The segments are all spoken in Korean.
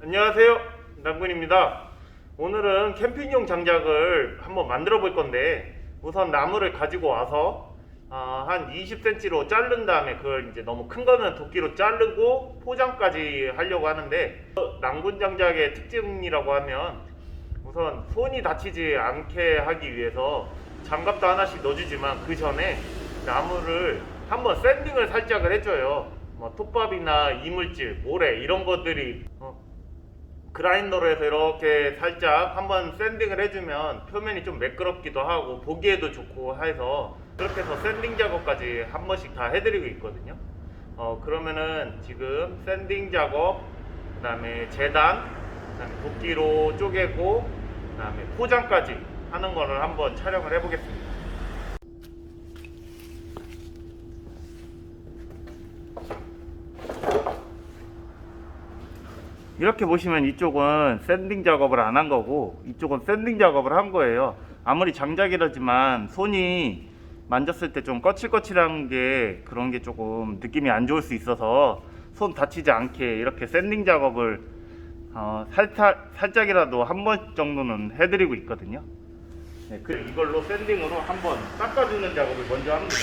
안녕하세요, 남군입니다. 오늘은 캠핑용 장작을 한번 만들어 볼 건데, 우선 나무를 가지고 와서 한 20cm로 자른 다음에 그걸 이제 너무 큰 거는 도끼로 자르고 포장까지 하려고 하는데, 남군 장작의 특징이라고 하면 우선 손이 다치지 않게 하기 위해서 장갑도 하나씩 넣어주지만 그 전에 나무를 한번 샌딩을 살짝을 해줘요. 뭐 톱밥이나 이물질, 모래 이런 것들이 그라인더로 해서 이렇게 살짝 한번 샌딩을 해주면 표면이 좀 매끄럽기도 하고 보기에도 좋고 해서 그렇게 해서 샌딩 작업까지 한 번씩 다 해드리고 있거든요. 그러면은 지금 샌딩 작업, 그 다음에 재단, 그 다음에 도끼로 쪼개고, 그 다음에 포장까지 하는 거를 한번 촬영을 해보겠습니다. 이렇게 보시면 이쪽은 샌딩 작업을 안 한 거고 이쪽은 샌딩 작업을 한 거예요. 아무리 장작이라지만 손이 만졌을 때 좀 거칠거칠한 게 그런 게 조금 느낌이 안 좋을 수 있어서 손 다치지 않게 이렇게 샌딩 작업을 살짝이라도 한 번 정도는 해드리고 있거든요. 네, 이걸로 샌딩으로 한번 닦아주는 작업을 먼저 합니다.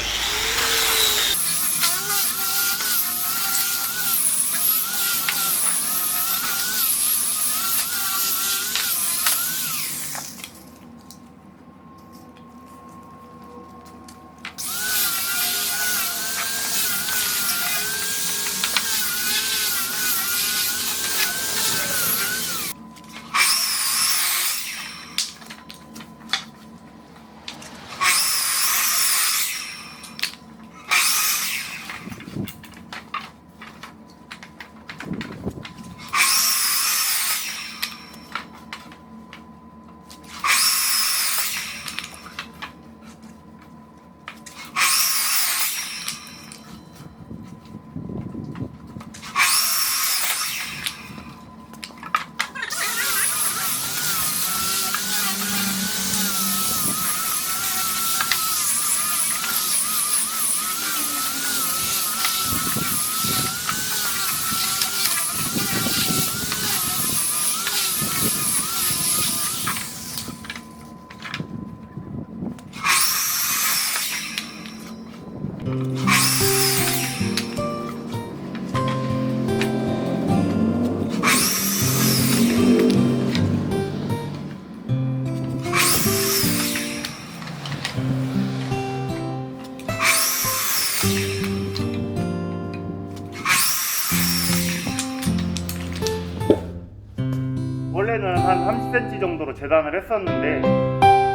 원래는 한 30cm 정도로 재단을 했었는데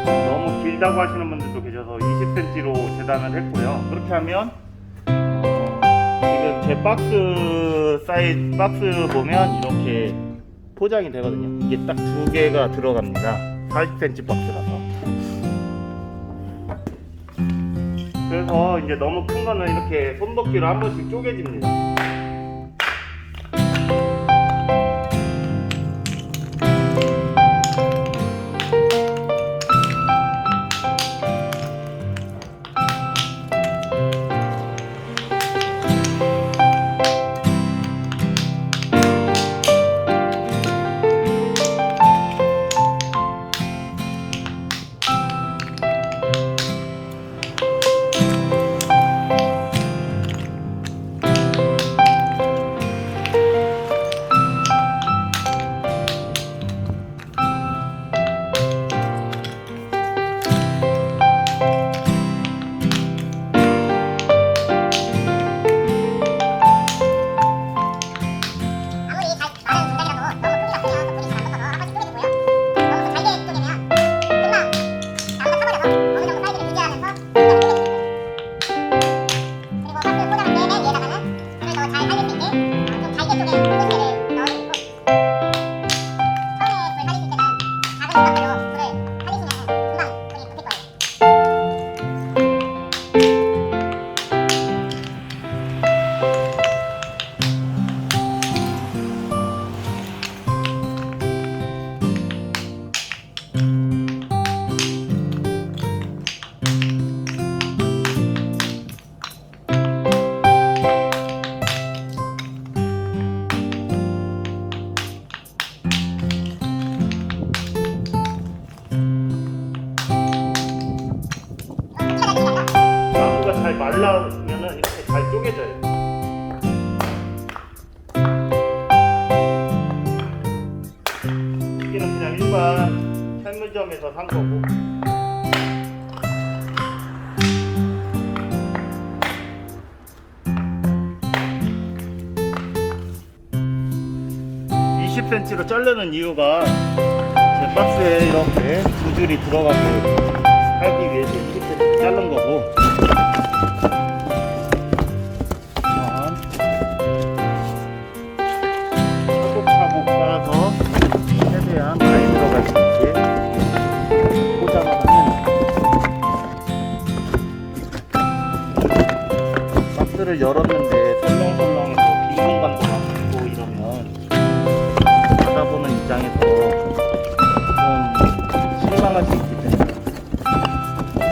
너무 길다고 하시는 분들도 계셔서 20cm로 재단을 했고요. 그렇게 하면 지금 제 박스 보면 이렇게 포장이 되거든요. 이게 딱 두 개가 들어갑니다. 40cm 박스라서. 그래서 이제 너무 큰 거는 이렇게 손도끼로 한 번씩 쪼개집니다. 잘 말라면은 이렇게 잘 쪼개져요. 이게는 그냥 일반 철물점에서 산 거고. (20cm로) 자르는 이유가 제 박스에 이렇게 두 줄이 들어가게 하기 위해서 20cm 자른 거고, 차곡차곡 쌓아서 최대한 많이 들어갈 수 있게 포장을 하면, 박스를 열었는데 설렁설렁해서 빈 공간도 많고 이러면 받아보는 입장에서 좀 실망할 수 있기 때문에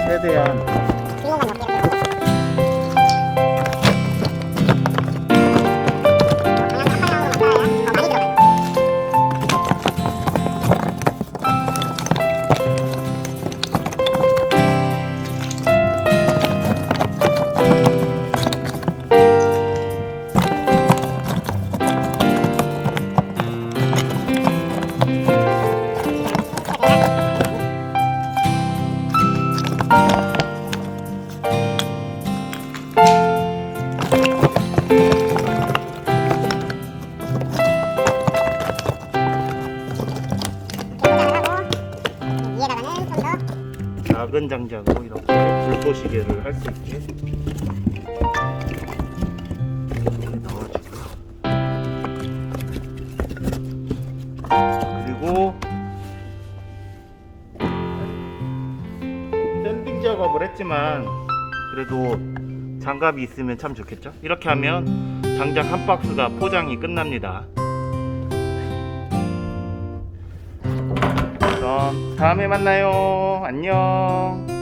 최대한 작은 장작으로 이렇게 불꽃시계를 할 수 있게 이렇게 넣어주고, 그리고 샌딩 작업을 했지만 그래도 장갑이 있으면 참 좋겠죠. 이렇게 하면 장작 한 박스가 포장이 끝납니다. 그럼 다음에 만나요. 안녕.